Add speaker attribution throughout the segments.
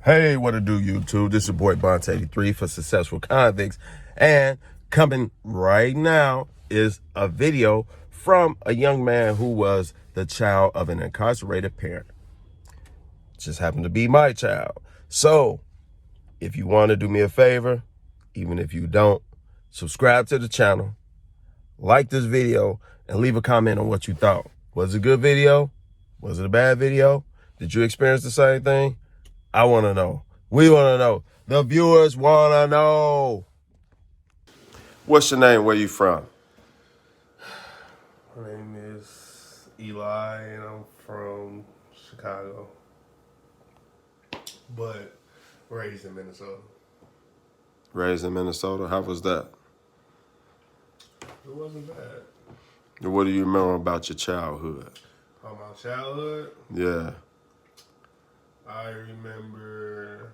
Speaker 1: Hey, what it do, YouTube? This is your boy Bont83 for Successful Convicts. And coming right now is a video from a young man who was the child of an incarcerated parent. Just happened to be my child. So, if you want to do me a favor, even if you don't, subscribe to the channel, like this video, and leave a comment on what you thought. Was it a good video? Was it a bad video? Did you experience the same thing? I want to know. We want to know. The viewers want to know. What's your name? Where you from?
Speaker 2: My name is Eli, and I'm from Chicago, but raised in Minnesota.
Speaker 1: Raised in Minnesota. How was that?
Speaker 2: It wasn't bad.
Speaker 1: What do you remember about your childhood?
Speaker 2: My childhood,
Speaker 1: Yeah.
Speaker 2: I remember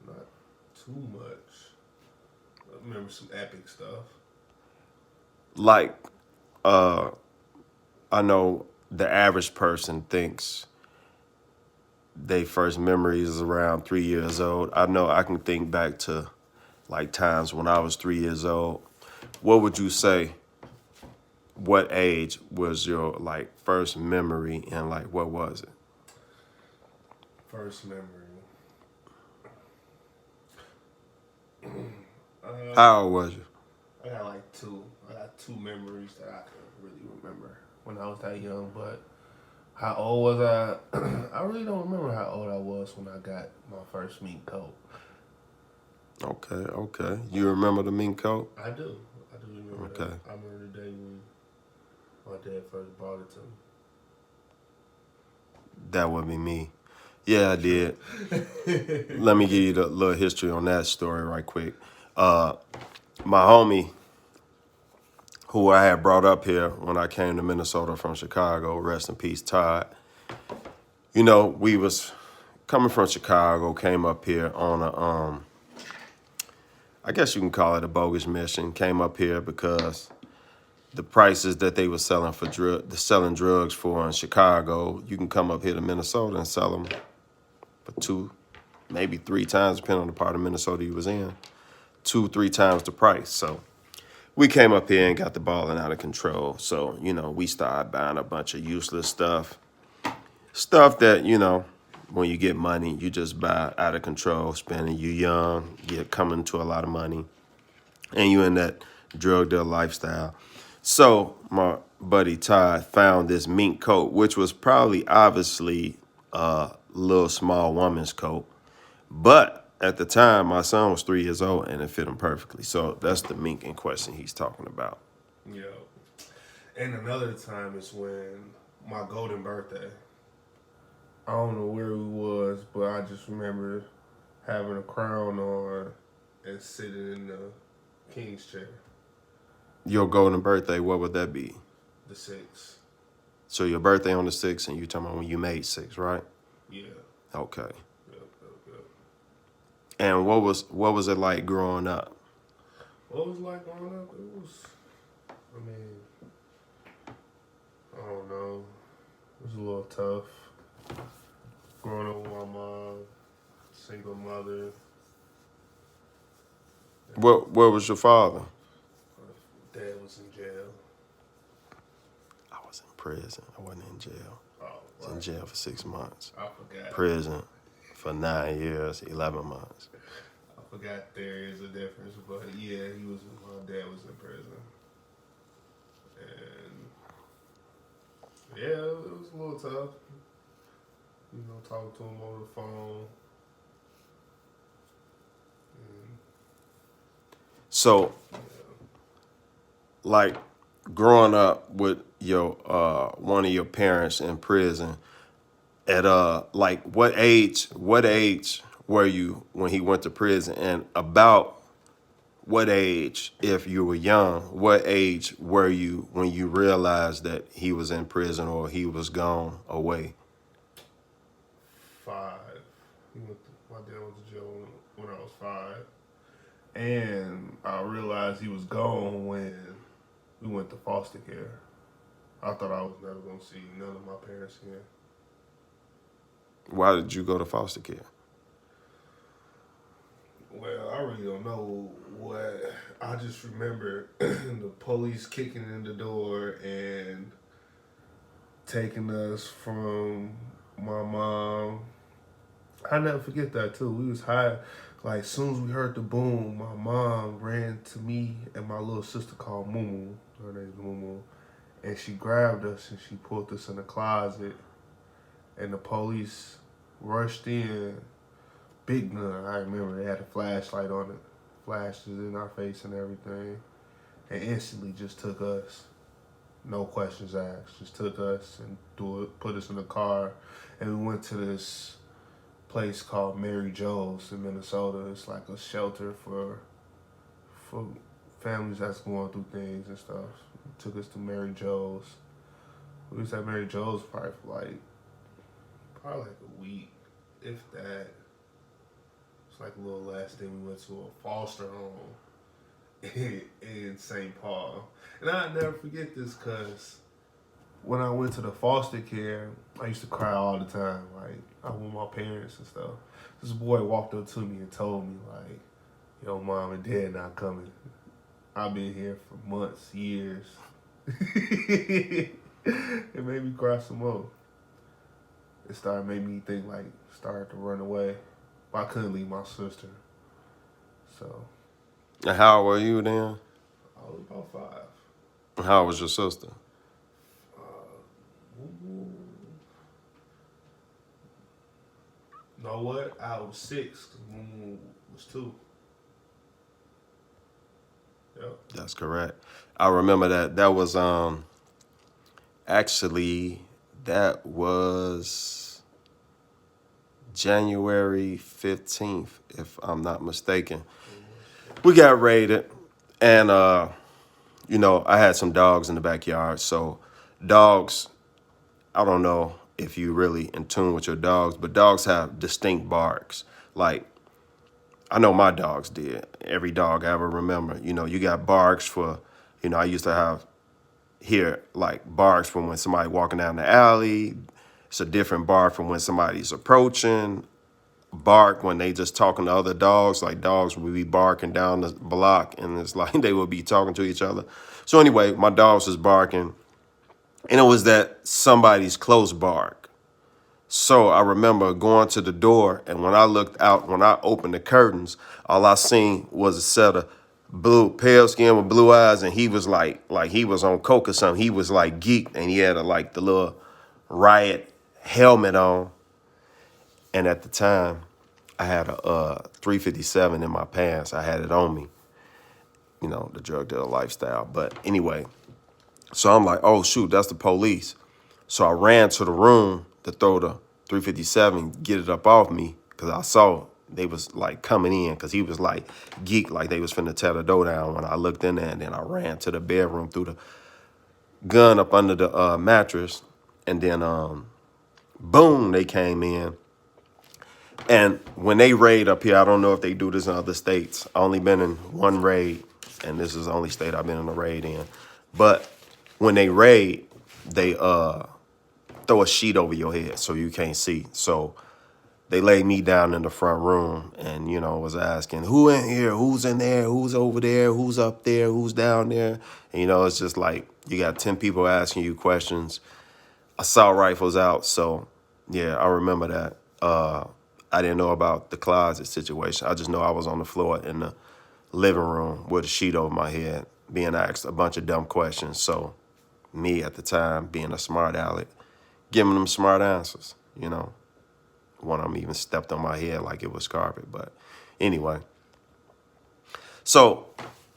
Speaker 2: not too much. I remember some epic stuff.
Speaker 1: Like, I know the average person thinks their first memory is around 3 years old. I know I can think back to like times when I was 3 years old. What would you say? What age was your like first memory, and like what was it?
Speaker 2: First memory.
Speaker 1: How old was you?
Speaker 2: I got like two. I got two memories that I can really remember when I was that young. But how old was I? I really don't remember how old I was when I got my first mink coat.
Speaker 1: Okay. You remember the mink coat?
Speaker 2: I do remember
Speaker 1: Okay.
Speaker 2: that. I remember the day when my dad first brought it to me.
Speaker 1: That would be me. Yeah, I did. Let me give you the little history on that story right quick. My homie, who I had brought up here when I came to Minnesota from Chicago, rest in peace, Todd. You know, we was coming from Chicago, came up here on a, I guess you can call it a bogus mission. Came up here because the prices that they were selling for selling drugs for in Chicago, you can come up here to Minnesota and sell them for 2, maybe 3 times, depending on the part of Minnesota you was in, 2-3 times the price. So we came up here and got the balling out of control. So, you know, we started buying a bunch of useless stuff that, you know, when you get money, you just buy out of control, spending. You young, you're coming to a lot of money, and you in that drug deal lifestyle. So my buddy Todd found this mink coat, which was probably obviously a little small woman's coat. But at the time, my son was 3 years old, and it fit him perfectly. So that's the mink in question he's talking about.
Speaker 2: Yeah. And another time is when my golden birthday. I don't know where we was, but I just remember having a crown on and sitting in the king's chair.
Speaker 1: Your golden birthday, what would that be?
Speaker 2: The 6th.
Speaker 1: So your birthday on the 6th, and you talking about when you made 6, right?
Speaker 2: Yeah.
Speaker 1: Okay.
Speaker 2: Yep.
Speaker 1: And what was it like growing up?
Speaker 2: What was it like growing up? It was, I mean, I don't know. It was a little tough. Growing up with my mom, single mother.
Speaker 1: Where was your father?
Speaker 2: Dad was in jail.
Speaker 1: I was in prison. I wasn't in jail.
Speaker 2: Oh,
Speaker 1: I was in jail for 6 months.
Speaker 2: I forgot.
Speaker 1: Prison for 9 years, 11 months.
Speaker 2: I forgot there is a difference, but yeah, my dad was in prison. And yeah, it was a little tough. You know, talking to him over the phone.
Speaker 1: So, like, growing up with your one of your parents in prison, at like what age were you when he went to prison, and about what age, if you were young, what age were you when you realized that he was in prison or he was gone away?
Speaker 2: 5. My dad went to jail when I was 5. And I realized he was gone when we went to foster care. I thought I was never going to see none of my parents again.
Speaker 1: Why did you go to foster care?
Speaker 2: I really don't know what. I just remember the police kicking in the door and taking us from my mom. I never forget that too. We was high. Like, as soon as we heard the boom, my mom ran to me and my little sister called Mumu. Her name's Mumu. And she grabbed us and she pulled us in the closet. And the police rushed in. Big gun. I remember they had a flashlight on it. Flashes in our face and everything. And instantly just took us. No questions asked. Just took us and put us in the car. And we went to this place called Mary Jo's in Minnesota. It's like a shelter for families that's going through things and stuff. Took us to Mary Jo's. We was at Mary Jo's probably for probably like a week, if that. It's like a little less. Then we went to a foster home in St. Paul. And I'll never forget this because when I went to the foster care, I used to cry all the time. Like, I with my parents and stuff. This boy walked up to me and told me, like, yo, mom and dad not coming. I've been here for months, years. It made me cry some more. It made me think, like, started to run away. But I couldn't leave my sister. So.
Speaker 1: And how old were you then?
Speaker 2: I was about 5.
Speaker 1: How old was your sister?
Speaker 2: Know what? I was 6 because Mumu was 2. Yep.
Speaker 1: That's correct. I remember that. That was actually that was January 15th, if I'm not mistaken. We got raided, and I had some dogs in the backyard. So dogs, I don't know if you really in tune with your dogs, but dogs have distinct barks. Like, I know my dogs did. Every dog I ever remember. You got barks for, I used to hear like barks from when somebody walking down the alley. It's a different bark from when somebody's approaching. Bark when they just talking to other dogs. Like, dogs would be barking down the block, and it's like they would be talking to each other. So anyway, my dogs was barking, and it was that somebody's close bark. So I remember going to the door, and when I looked out, when I opened the curtains, all I seen was a set of pale skin with blue eyes, and he was like he was on coke or something. He was like geeked, and he had the little riot helmet on. And at the time, I had a 357 in my pants. I had it on me, the drug dealer lifestyle. But anyway, so I'm like, oh, shoot, that's the police. So I ran to the room to throw the 357, get it up off me, because I saw they was like coming in, because he was like geeked, like they was finna tear the door down when I looked in there. And then I ran to the bedroom, threw the gun up under the mattress, and then boom, they came in. And when they raid up here, I don't know if they do this in other states. I only been in one raid, and this is the only state I've been in a raid in. But when they raid, they throw a sheet over your head so you can't see. So they laid me down in the front room and, was asking, who in here, who's in there, who's over there, who's up there, who's down there. And, it's just like you got 10 people asking you questions. Assault rifles out. So, yeah, I remember that. I didn't know about the closet situation. I just know I was on the floor in the living room with a sheet over my head, being asked a bunch of dumb questions. So me at the time, being a smart aleck, giving them smart answers, One of them even stepped on my head like it was carpet. But anyway, so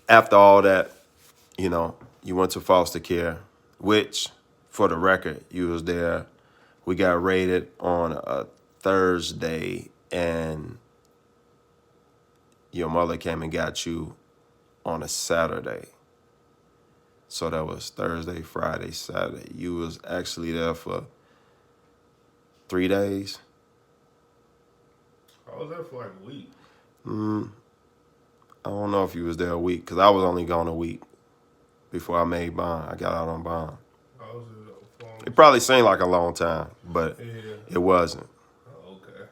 Speaker 1: after all that, you went to foster care, which, for the record, you was there. We got raided on a Thursday, and your mother came and got you on a Saturday. So that was Thursday, Friday, Saturday. You was actually there for 3 days.
Speaker 2: I was there for like a week.
Speaker 1: I don't know if you was there a week, because I was only gone a week before I made bond. I got out on bond.
Speaker 2: I was
Speaker 1: It probably seemed like a long time, but It wasn't.
Speaker 2: Oh, okay.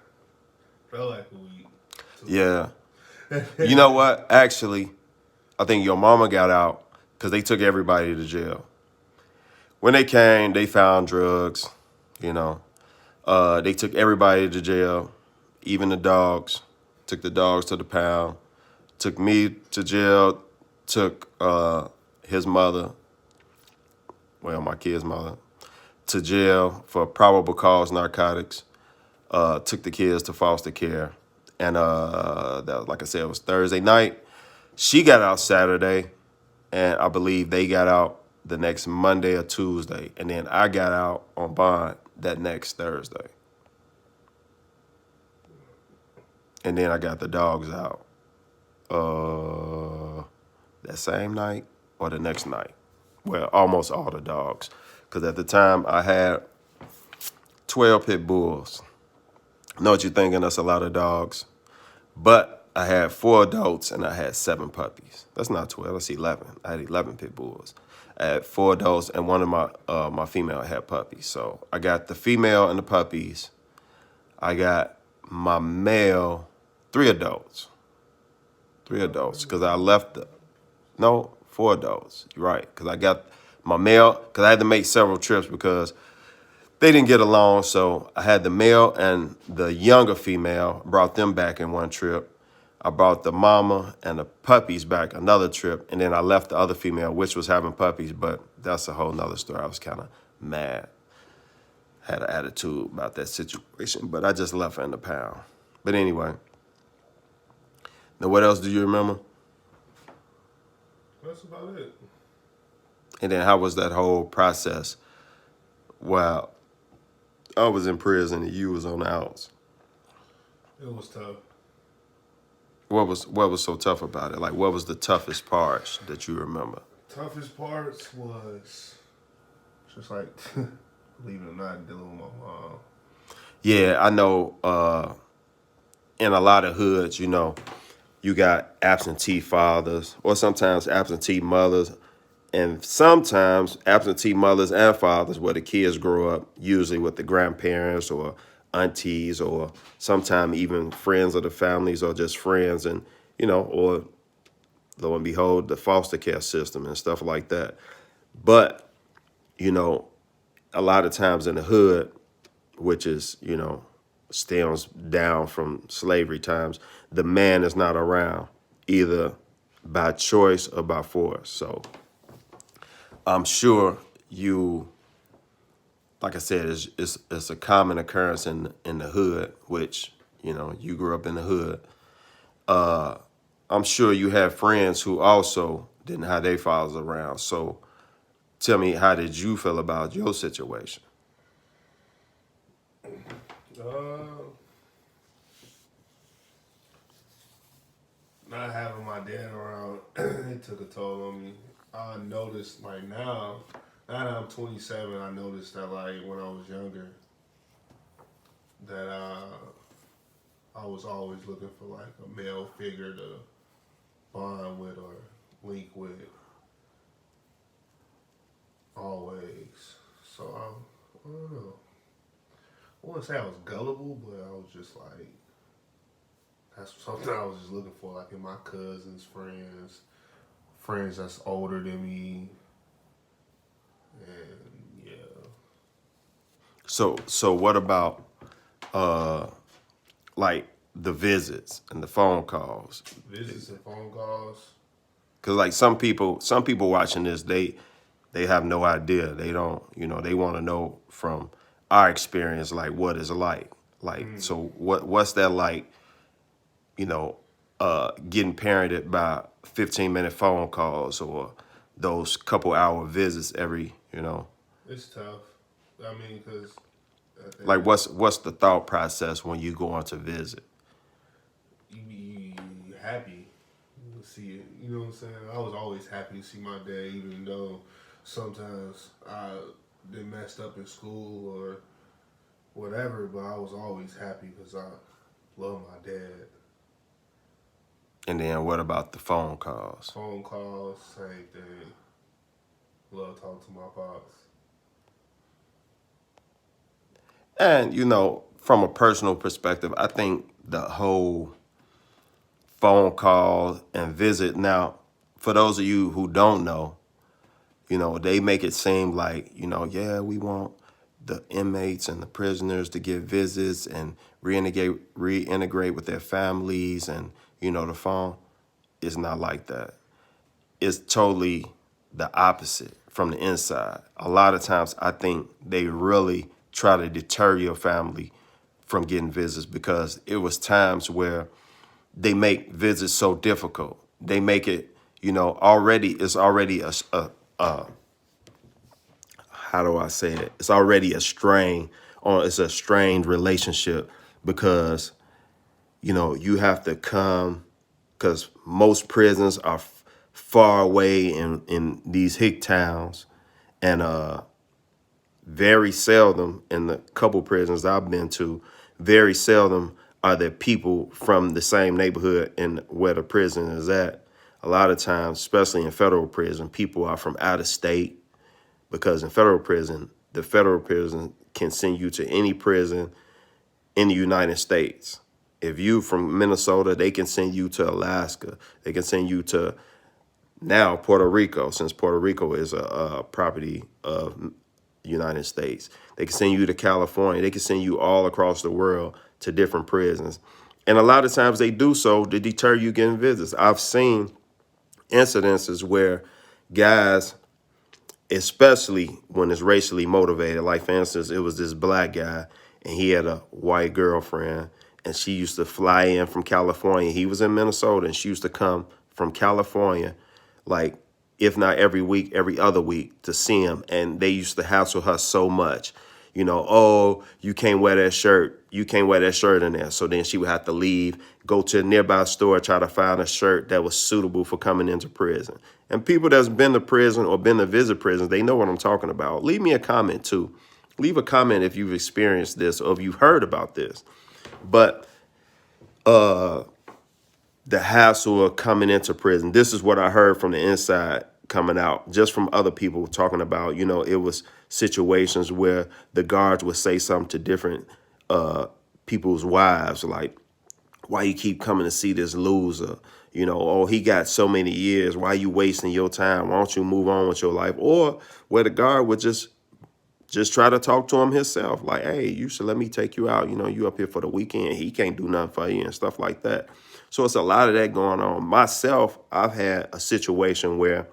Speaker 2: Felt like a week.
Speaker 1: Yeah. You know what? Actually, I think your mama got out because they took everybody to jail. When they came, they found drugs. You know, they took everybody to jail, even the dogs. Took the dogs to the pound. Took me to jail. Took his mother, well, my kid's mother, to jail for probable cause narcotics. Took the kids to foster care, and that was, like I said, it was Thursday night. She got out Saturday, and I believe they got out the next Monday or Tuesday, and then I got out on bond that next Thursday, and then I got the dogs out that same night or the next night. Well, almost all the dogs, because at the time I had 12 pit bulls. I know what you're thinking, that's a lot of dogs. But I had 4 adults and I had 7 puppies. That's not 12, that's 11. I had 11 pit bulls. I had 4 adults and one of my female had puppies. So I got the female and the puppies. I got my male, 3 adults. 3 adults, because I left no, 4 adults. You're right, because I got my male, because I had to make several trips because they didn't get along, so I had the male and the younger female, brought them back in one trip. I brought the mama and the puppies back another trip, and then I left the other female, which was having puppies, but that's a whole nother story. I was kind of mad, had an attitude about that situation, but I just left her in the pound. But anyway, now what else do you remember?
Speaker 2: That's about it.
Speaker 1: And then how was that whole process? Wow. I was in prison and you was on the outs.
Speaker 2: It was tough.
Speaker 1: What was so tough about it? Like, what was the toughest part that you remember?
Speaker 2: Toughest parts was just like, believe it or not, dealing with my mom.
Speaker 1: Yeah, I know. In a lot of hoods, you know, you got absentee fathers or sometimes absentee mothers, and sometimes absentee mothers and fathers where the kids grow up, usually with the grandparents or aunties or sometimes even friends of the families or just friends, and you know, or lo and behold, the foster care system and stuff like that. But you know, a lot of times in the hood, which is, you know, stems down from slavery times, the man is not around either by choice or by force. So I'm sure you, like I said, it's a common occurrence in the hood, which, you know, you grew up in the hood. I'm sure you have friends who also didn't have their fathers around. So tell me, how did you feel about your situation?
Speaker 2: Uh, Not having my dad around, it took a toll on me. I noticed, like now that I'm 27, I noticed that like when I was younger, that I was always looking for like a male figure to bond with or link with, always. So I don't know. I wouldn't say I was gullible, but I was just like, that's something I was just looking for, like in my cousins, friends that's older than me, and yeah.
Speaker 1: So what about like the visits and the phone calls?
Speaker 2: Visits and phone calls.
Speaker 1: Because like some people watching this, they have no idea. They don't, you know, they want to know from our experience, like what it's like. Like, so what's that like? You know, getting parented by 15-minute phone calls or those couple hour visits every, you know,
Speaker 2: It's tough. I mean, because I think
Speaker 1: like what's the thought process when you go on to visit?
Speaker 2: you be happy to see it. You know what I'm saying? I was always happy to see my dad, even though sometimes I been messed up in school or whatever. But I was always happy because I love my dad.
Speaker 1: And then what about the phone calls?
Speaker 2: Phone calls, same thing. Love talking to my pops.
Speaker 1: And you know, from a personal perspective, I think the whole phone call and visit. Now, for those of you who don't know, they make it seem like, yeah, we want the inmates and the prisoners to get visits and reintegrate with their families, and, the phone is not like that. It's totally the opposite from the inside. A lot of times I think they really try to deter your family from getting visits, because it was times where they make visits so difficult. They make it, it's already a how do I say it? It's already a strain, or it's a strained relationship, because, you have to come, because most prisons are far away in these hick towns, and very seldom, in the couple prisons I've been to, very seldom are there people from the same neighborhood and where the prison is at. A lot of times, especially in federal prison, people are from out of state, because in federal prison, the federal prison can send you to any prison in the United States. If you from Minnesota, they can send you to Alaska. They can send you to now Puerto Rico, since Puerto Rico is a property of the United States. They can send you to California. They can send you all across the world to different prisons. And a lot of times they do so to deter you getting visits. I've seen incidences where guys, especially when it's racially motivated, like for instance, it was this black guy and he had a white girlfriend, and she used to fly in from California. He was in Minnesota, and she used to come from California, like, if not every week, every other week, to see him. And they used to hassle her so much. Oh, you can't wear that shirt. You can't wear that shirt in there. So then she would have to leave, go to a nearby store, try to find a shirt that was suitable for coming into prison. And people that's been to prison or been to visit prisons, they know what I'm talking about. Leave me a comment too. Leave a comment if you've experienced this or if you've heard about this. But the hassle of coming into prison, this is what I heard from the inside coming out, just from other people talking about, it was situations where the guards would say something to different people's wives, like, why you keep coming to see this loser? Oh, he got so many years. Why you wasting your time? Why don't you move on with your life? Or where the guard would just try to talk to him himself, like, hey, you should let me take you out. You up here for the weekend. He can't do nothing for you and stuff like that. So it's a lot of that going on. Myself, I've had a situation where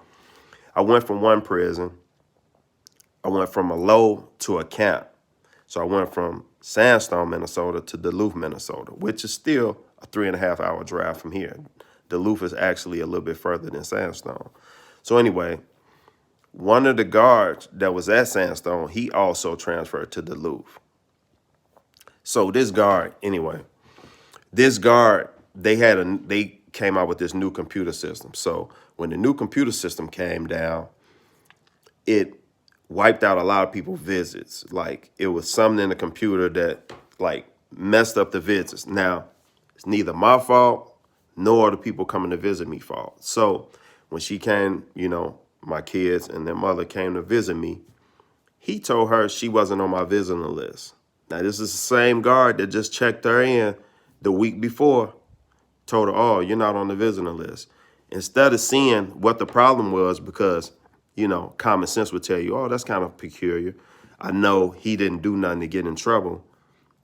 Speaker 1: I went from one prison. I went from a low to a camp. So I went from Sandstone, Minnesota to Duluth, Minnesota, which is still a 3.5 hour drive from here. Duluth is actually a little bit further than Sandstone. So anyway, one of the guards that was at Sandstone, he also transferred to Duluth. So this guard, they came out with this new computer system. So when the new computer system came down, it wiped out a lot of people's visits. Like, it was something in the computer that, like, messed up the visits. Now, it's neither my fault nor the people coming to visit me fault. So when she came, my kids and their mother came to visit me, he told her she wasn't on my visiting list. Now, this is the same guard that just checked her in the week before, told her, oh, you're not on the visiting list. Instead of seeing what the problem was, because, common sense would tell you, oh, that's kind of peculiar. I know he didn't do nothing to get in trouble.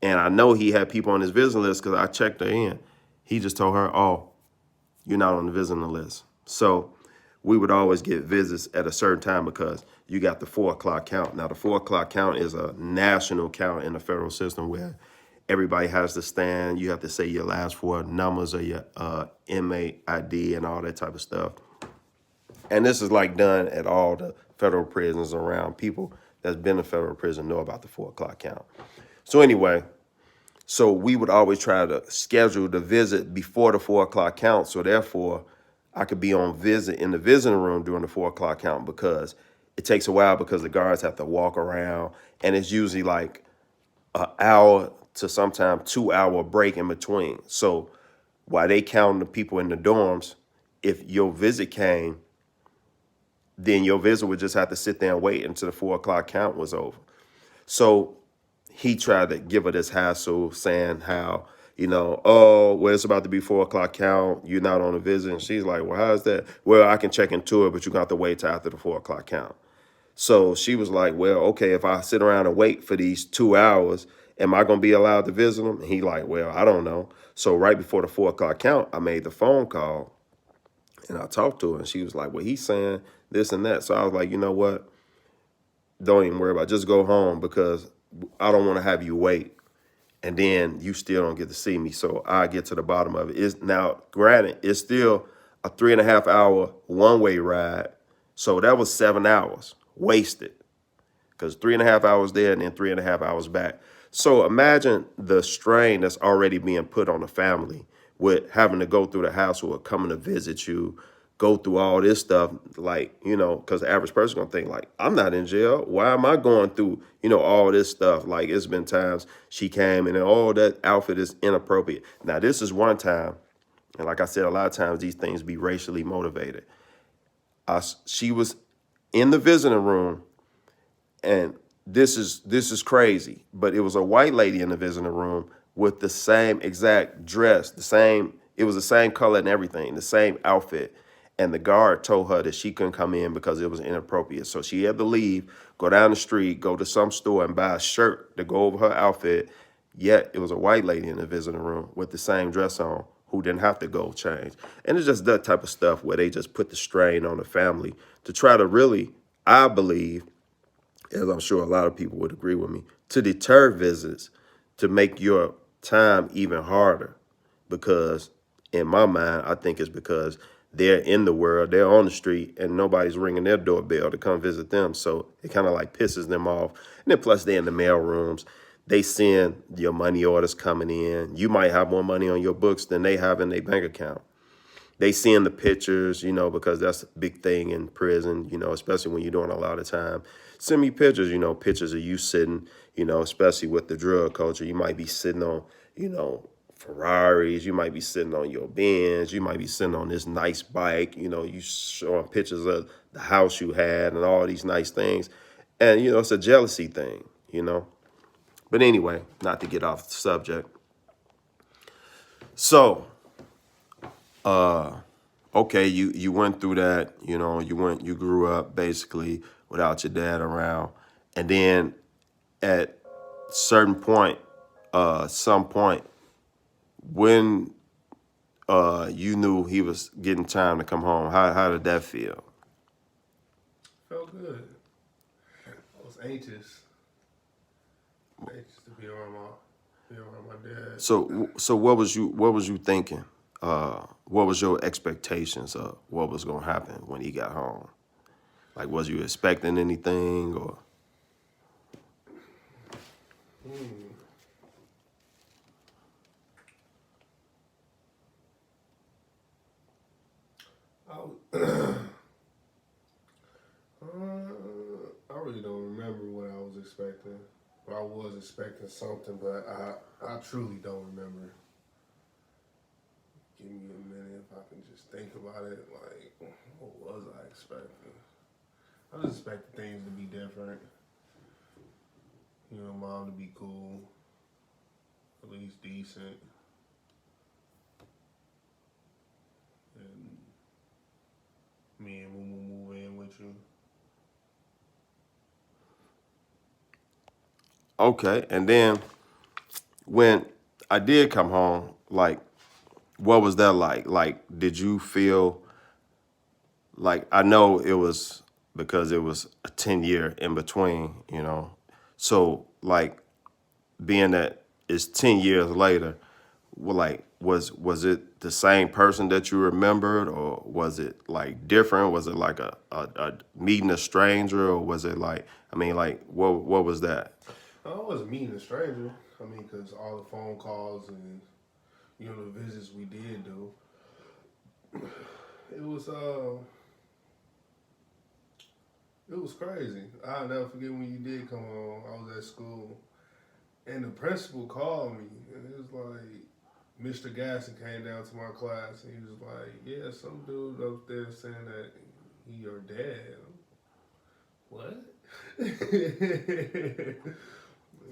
Speaker 1: And I know he had people on his visiting list because I checked her in. He just told her, oh, you're not on the visiting list. So we would always get visits at a certain time because you got the 4 o'clock count. Now, the 4 o'clock count is a national count in the federal system where everybody has to stand. You have to say your last 4 numbers of your inmate ID and all that type of stuff. And this is like done at all the federal prisons around. People that's been in federal prison know about the 4 o'clock count. So anyway, so we would always try to schedule the visit before the 4 o'clock count. So therefore, I could be on visit in the visiting room during the 4 o'clock count, because it takes a while because the guards have to walk around, and it's usually like an hour to sometimes 2 hour break in between. So while they count the people in the dorms, if your visit came, then your visit would just have to sit there and wait until the 4 o'clock count was over. So he tried to give her this hassle, saying how Oh, well, it's about to be 4 o'clock count. You're not on a visit. And she's like, well, how's that? Well, I can check into it, but you're going to have to wait till after the 4 o'clock count. So she was like, well, okay, if I sit around and wait for these 2 hours, am I going to be allowed to visit him? And he like, well, I don't know. So right before the 4 o'clock count, I made the phone call and I talked to her and she was like, well, he's saying this and that. So I was like, you know what? Don't even worry about it. Just go home because I don't want to have you wait. And then you still don't get to see me. So I get to the bottom of it. It's now, granted, it's still a 3.5 hour one-way ride. So that was 7 hours wasted because 3.5 hours there and then 3.5 hours back. So imagine the strain that's already being put on the family with having to go through the house or coming to visit you, go through all this stuff, like, because the average person gonna think like, I'm not in jail. Why am I going through, all this stuff? Like it's been times she came and all that outfit is inappropriate. Now this is one time, and like I said, a lot of times these things be racially motivated. She was in the visiting room and this is crazy, but it was a white lady in the visiting room with the same exact dress, it was the same color and everything, the same outfit. And the guard told her that she couldn't come in because it was inappropriate. So she had to leave, go down the street, go to some store and buy a shirt to go over her outfit. Yet it was a white lady in the visiting room with the same dress on who didn't have to go change. And it's just that type of stuff where they just put the strain on the family to try to really, I believe, as I'm sure a lot of people would agree with me, to deter visits, to make your time even harder. Because in my mind, I think it's because they're in the world, they're on the street, and nobody's ringing their doorbell to come visit them. So it kind of like pisses them off. And then plus they're in the mail rooms. They send your money orders coming in. You might have more money on your books than they have in their bank account. They seeing the pictures, because that's a big thing in prison, especially when you're doing a lot of time. Send me pictures, pictures of you sitting, especially with the drug culture. You might be sitting on, Ferraris. You might be sitting on your Benz. You might be sitting on this nice bike. You showing pictures of the house you had and all these nice things. And, it's a jealousy thing. But anyway, not to get off the subject. So, okay, you went through that, you grew up basically without your dad around. And then at certain point, some point, when you knew he was getting time to come home, how did that feel?
Speaker 2: Felt good. I was anxious to be around my dad.
Speaker 1: So what was you thinking? What was your expectations of what was gonna happen when he got home? Like, was you expecting anything or?
Speaker 2: Hmm. I, w- I really don't remember what I was expecting. I was expecting something, but I truly don't remember. Give me a minute if I can just think about it. Like, what was I expecting? I was expecting things to be different. Mom to be cool, at least decent, and me and Moo move in with you.
Speaker 1: Okay, and then when I did come home, like, what was that like? Like, did you feel like, I know it was because it was a 10-year in between. So like, being that it's 10 years later, well, like, was it the same person that you remembered, or was it like different? Was it like a meeting a stranger, or was it like, I mean, like, what was that?
Speaker 2: I wasn't meeting a stranger. I mean, because all the phone calls and the visits we did do, it was it was crazy. I'll never forget when you did come home. I was at school, and the principal called me, and it was like Mr. Gasson came down to my class, and he was like, "Yeah, some dude up there saying that he your dad." What?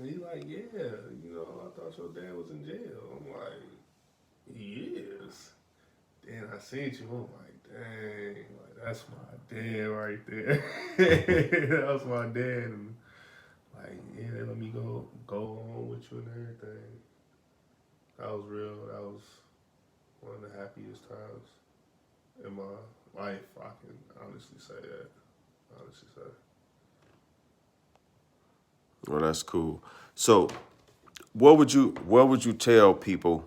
Speaker 2: And he like, yeah, I thought your dad was in jail. I'm like, he is. Then I seen you. I'm like, dang, like that's my dad right there. That was my dad. And like, yeah, they let me go on with you and everything. That was real. That was one of the happiest times in my life. I can honestly say that. Honestly say.
Speaker 1: Well, that's cool. So, what would you tell people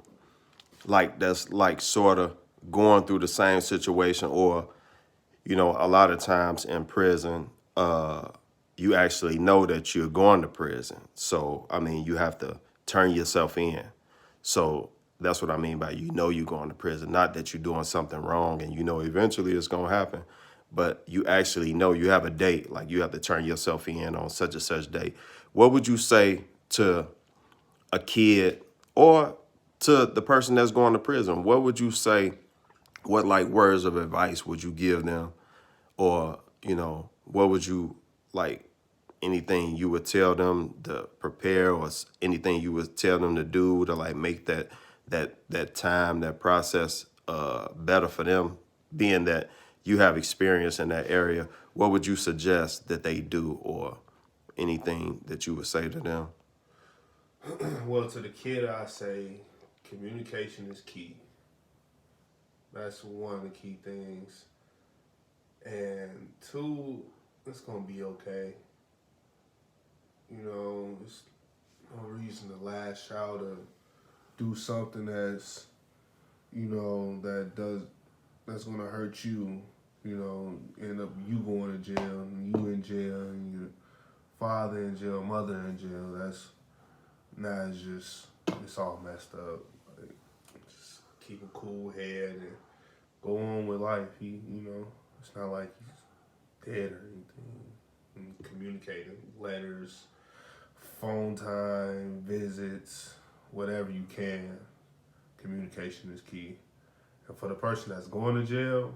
Speaker 1: like that's like sort of going through the same situation, or a lot of times in prison, you actually know that you're going to prison. So, I mean, you have to turn yourself in. So that's what I mean by you're going to prison. Not that you're doing something wrong and eventually it's going to happen, but you actually know you have a date. Like you have to turn yourself in on such and such date. What would you say to a kid or to the person that's going to prison? What would you say? What like words of advice would you give them, or what would you like, anything you would tell them to prepare, or anything you would tell them to do to like make that time, that process better for them, being that you have experience in that area? What would you suggest that they do, or anything that you would say to them?
Speaker 2: Well, to the kid, I say communication is key. That's one of the key things. And two, it's gonna be okay. It's no reason to lash out or do something that's gonna hurt you. End up you going to jail and you in jail and your father in jail, mother in jail. It's all messed up. Like, just keep a cool head and go on with life. It's not like he's dead or anything. And communicating, letters, phone time, visits, whatever you can. Communication is key. And for the person that's going to jail,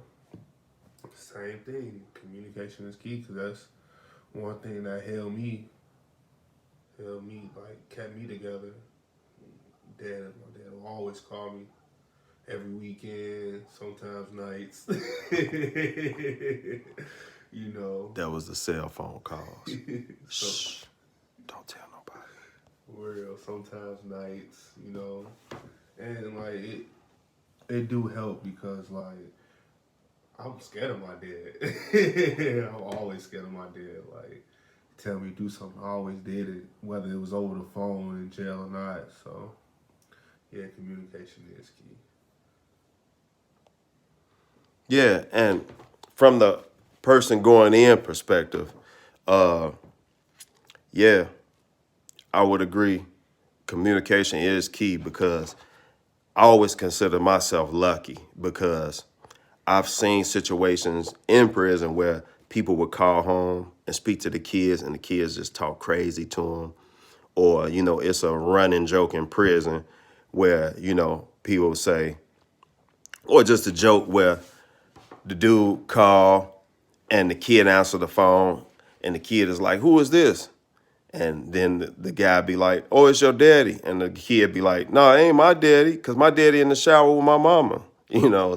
Speaker 2: same thing. Communication is key because that's one thing that held me, like kept me together. My dad will always call me every weekend, sometimes nights. you know.
Speaker 1: That was the cell phone calls.
Speaker 2: so
Speaker 1: Shh, don't tell nobody.
Speaker 2: real, sometimes nights, and like it do help because like I'm scared of my dad. I'm always scared of my dad. Like tell me to do something, I always did it, whether it was over the phone in jail or not. So yeah, communication is key.
Speaker 1: Yeah, and from the person going in perspective, uh, yeah, I would agree. Communication is key because I always consider myself lucky because I've seen situations in prison where people would call home and speak to the kids, and the kids just talk crazy to them. Or, it's a running joke in prison where, people say, or just a joke where the dude call and the kid answer the phone and the kid is like, "Who is this?" And then the guy be like, "Oh, it's your daddy." And the kid be like, "No, it ain't my daddy, because my daddy in the shower with my mama."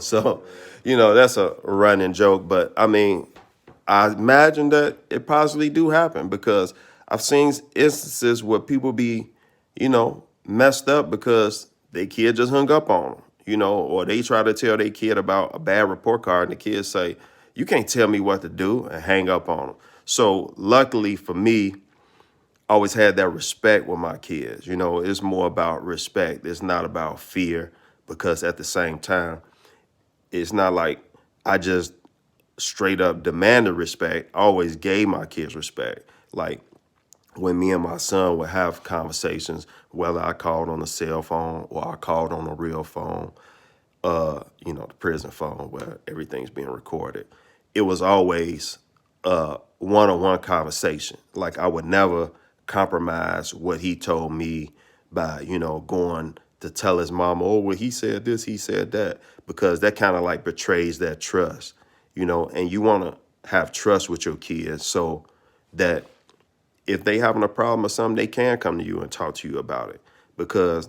Speaker 1: So, that's a running joke. But I mean, I imagine that it possibly do happen because I've seen instances where people be, messed up because their kid just hung up on them, or they try to tell their kid about a bad report card and the kids say, "You can't tell me what to do," and hang up on them. So luckily for me, I always had that respect with my kids. It's more about respect. It's not about fear, because at the same time, it's not like I just straight up demanded respect. I always gave my kids respect. Like when me and my son would have conversations, whether I called on a cell phone or I called on a real phone, the prison phone where everything's being recorded, it was always one-on-one conversation. Like I would never compromise what he told me by, going to tell his mama, "Oh, well, he said this, he said that," because that kind of like betrays that trust, and you want to have trust with your kids so that if they having a problem or something, they can come to you and talk to you about it. Because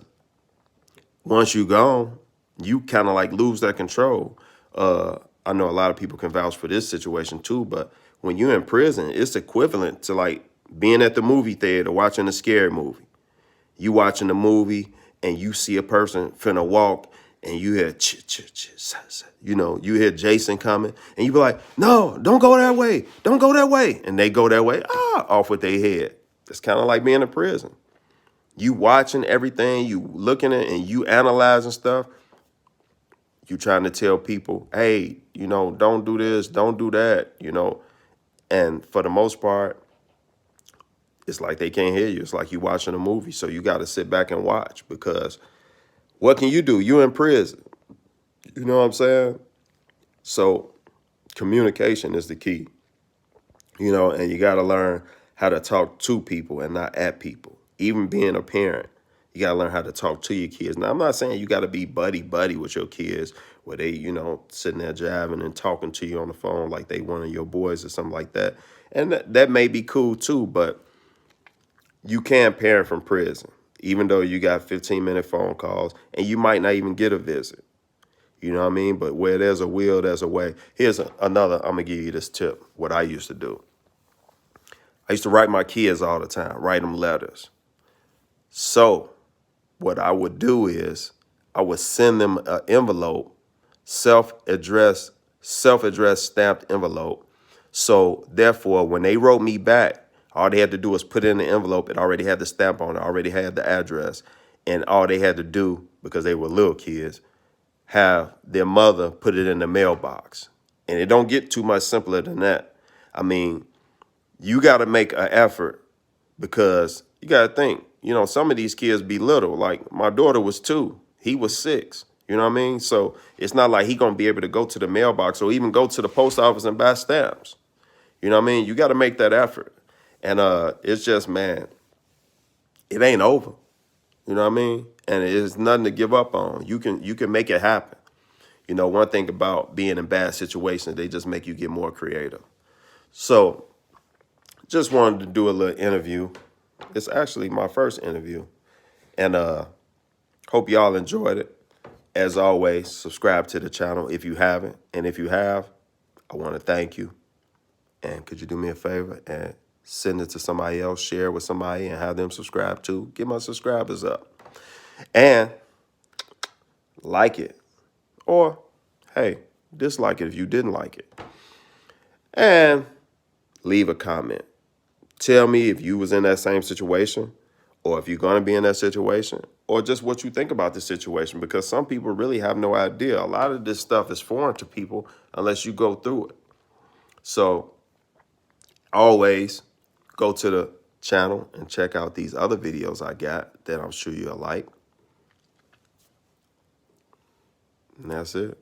Speaker 1: once you gone, you kind of like lose that control. I know a lot of people can vouch for this situation too, but when you're in prison, it's equivalent to like being at the movie theater watching a scary movie. You watching the movie and you see a person finna walk and you hear you hear Jason coming and you be like, no, don't go that way. Don't go that way. And they go that way, off with their head. It's kind of like being in prison. You watching everything, you looking at and you analyzing stuff. You trying to tell people, hey, don't do this, don't do that, And for the most part, it's like they can't hear you. It's like you watching a movie. So you got to sit back and watch because what can you do? You in prison. You know what I'm saying? So communication is the key, and you got to learn how to talk to people and not at people. Even being a parent, you got to learn how to talk to your kids. Now, I'm not saying you got to be buddy with your kids where they, sitting there jabbing and talking to you on the phone like they one of your boys or something like that. And that may be cool too, but you can parent from prison, even though you got 15-minute phone calls and you might not even get a visit. You know what I mean? But where there's a will, there's a way. Here's another, I'm going to give you this tip, what I used to do. I used to write my kids all the time, write them letters. So what I would do is I would send them an envelope, self-addressed stamped envelope. So therefore, when they wrote me back, all they had to do was put it in the envelope. It already had the stamp on it, already had the address. And all they had to do, because they were little kids, have their mother put it in the mailbox. And it don't get too much simpler than that. I mean, you got to make an effort because you got to think, some of these kids be little. Like my daughter was 2. He was 6. You know what I mean? So it's not like he going to be able to go to the mailbox or even go to the post office and buy stamps. You know what I mean? You got to make that effort. And it's just, man, it ain't over. You know what I mean? And it's nothing to give up on. You can make it happen. One thing about being in bad situations, they just make you get more creative. So just wanted to do a little interview. It's actually my first interview. And hope y'all enjoyed it. As always, subscribe to the channel if you haven't. And if you have, I want to thank you. And could you do me a favor and send it to somebody else, share it with somebody, and have them subscribe too? Get my subscribers up. And like it. Or, hey, dislike it if you didn't like it. And leave a comment. Tell me if you was in that same situation, or if you're going to be in that situation, or just what you think about the situation, because some people really have no idea. A lot of this stuff is foreign to people unless you go through it. So always go to the channel and check out these other videos I got that I'm sure you'll like. And that's it.